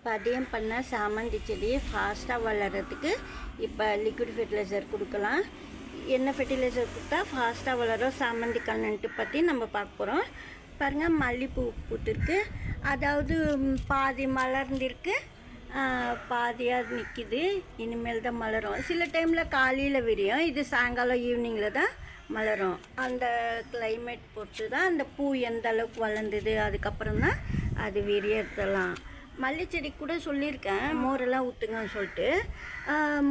பதியம் பண்ண சாமந்தி செடி ஃபாஸ்ட்டாக வளர்கிறதுக்கு இப்போ லிக்விட் ஃபெர்டிலைசர் கொடுக்கலாம். என்ன ஃபெர்டிலைசர் கொடுத்தா ஃபாஸ்ட்டாக வளரும் சாமந்தி கன்னுன்ட்டு பற்றி நம்ம பார்க்க போகிறோம். பாருங்கள், மல்லிப்பூ பூத்திருக்கு, அதாவது பாதி மலர்ந்திருக்கு, பாதியாக நிற்கிது. இனிமேல் தான் மலரும். சில டைமில் காலையில் விரியும், இது சாயங்காலம் ஈவினிங்கில் தான் மலரும். அந்த கிளைமேட் பொறுத்து தான் அந்த பூ எந்த அளவுக்கு வளர்ந்தது, அதுக்கப்புறம் தான் அது விரியறதெல்லாம். மல்லிச்செடி கூட சொல்லியிருக்கேன், மோரெல்லாம் ஊற்றுங்கன்னு சொல்லிட்டு.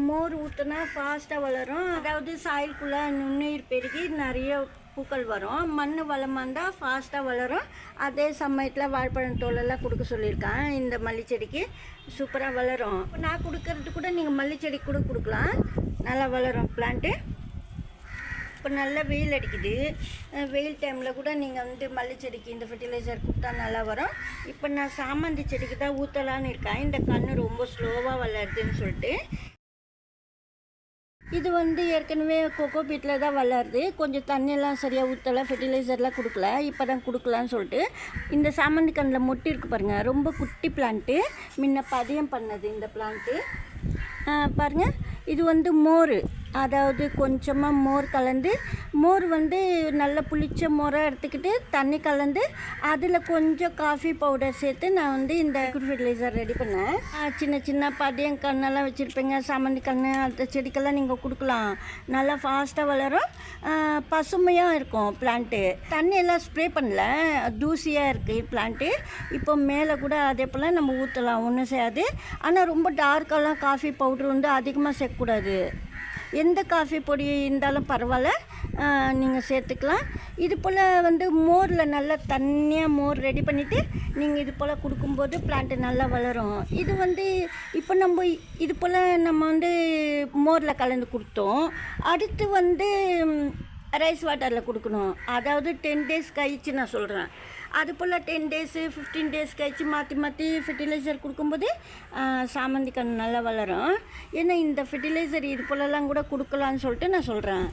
மோர் ஊற்றுனா ஃபாஸ்ட்டாக வளரும். அதாவது சாயில்குள்ளே நுண்ணுயிர் பெருகி நிறைய பூக்கள் வரும். மண் வளமாக இருந்தால் ஃபாஸ்ட்டாக வளரும். அதே சமயத்தில் வாழைப்பழம் தோலெல்லாம் கொடுக்க சொல்லியிருக்கேன். இந்த மல்லிச்செடிக்கு சூப்பராக வளரும். நான் கொடுக்கறது கூட நீங்கள் மல்லிச்செடி கூட கொடுக்கலாம், நல்லா வளரும் பிளான்ட்டு. இப்போ நல்லா வெயில் அடிக்குது, வெயில் டைமில் கூட நீங்கள் மல்லிச்செடிக்கு இந்த ஃபெர்டிலைசர் கொடுத்தா நல்லா வரும். இப்போ நான் சாமந்தி செடிக்கு தான் ஊற்றலான்னு இருக்கேன். இந்த கன்று ரொம்ப ஸ்லோவாக வளருதுன்னு சொல்லிட்டு. இது ஏற்கனவே கொக்கோ பீட்டில் தான் வளருது. கொஞ்சம் தண்ணியெல்லாம் சரியாக ஊற்றலை, ஃபெர்டிலைசர்லாம் கொடுக்கல, இப்போ தான் கொடுக்கலான்னு சொல்லிட்டு. இந்த சாமந்தி கண்ணில் மொட்டி இருக்குது பாருங்கள், ரொம்ப குட்டி பிளான்ட்டு. முன்ன பதியம் பண்ணது இந்த பிளான்ட்டு. பாருங்கள், இது மோர், அதாவது கொஞ்சமாக மோர் கலந்து, மோர் நல்ல புளிச்ச மோராக எடுத்துக்கிட்டு தண்ணி கலந்து அதில் கொஞ்சம் காஃபி பவுடர் சேர்த்து நான் இந்த ஃபெர்டிலைசர் ரெடி பண்ணேன். சின்ன சின்ன பதியம் கண்ணெல்லாம் வச்சுருப்பேங்க, சாமந்தி கன்று, அந்த செடிக்கெல்லாம் நீங்கள் கொடுக்கலாம். நல்லா ஃபாஸ்ட்டாக வளரும், பசுமையாக இருக்கும் பிளான்ட்டு. தண்ணியெல்லாம் ஸ்ப்ரே பண்ணல, தூசியாக இருக்குது பிளான்ட்டு. இப்போ மேலே கூட அதே போல் நம்ம ஊற்றலாம், ஒன்றும் செய்யாது. ஆனால் ரொம்ப டார்க்கெல்லாம் காஃபி பவுட்ரு அதிகமாக சேர்க்கக்கூடாது. எந்த காஃபி பொடி இருந்தாலும் பரவாயில்ல, நீங்கள் சேர்த்துக்கலாம். இது போல் மோரில் நல்லா தண்ணியாக மோர் ரெடி பண்ணிவிட்டு நீங்கள் இது போல் கொடுக்கும்போது பிளான்ட்டு நல்லா வளரும். இது இப்போ நம்ம இது போல் நம்ம மோரில் கலந்து கொடுத்தோம். அடுத்து ரைஸ் வாட்டரில் கொடுக்கணும். அதாவது 10 days கழிச்சு நான் சொல்கிறேன். அது போல் 10 days 15 days கழிச்சு மாற்றி மாற்றி ஃபெர்டிலைசர் கொடுக்கும்போது சாமந்தி கன்று நல்லா வளரும். ஏன்னா இந்த ஃபெர்டிலைசர் இது போலலாம் கூட கொடுக்கலான்னு சொல்லிட்டு நான் சொல்கிறேன்.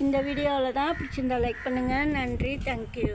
இந்த வீடியோவில் தான் பிடிச்சிருந்தா லைக் பண்ணுங்கள். நன்றி, தேங்க்யூ.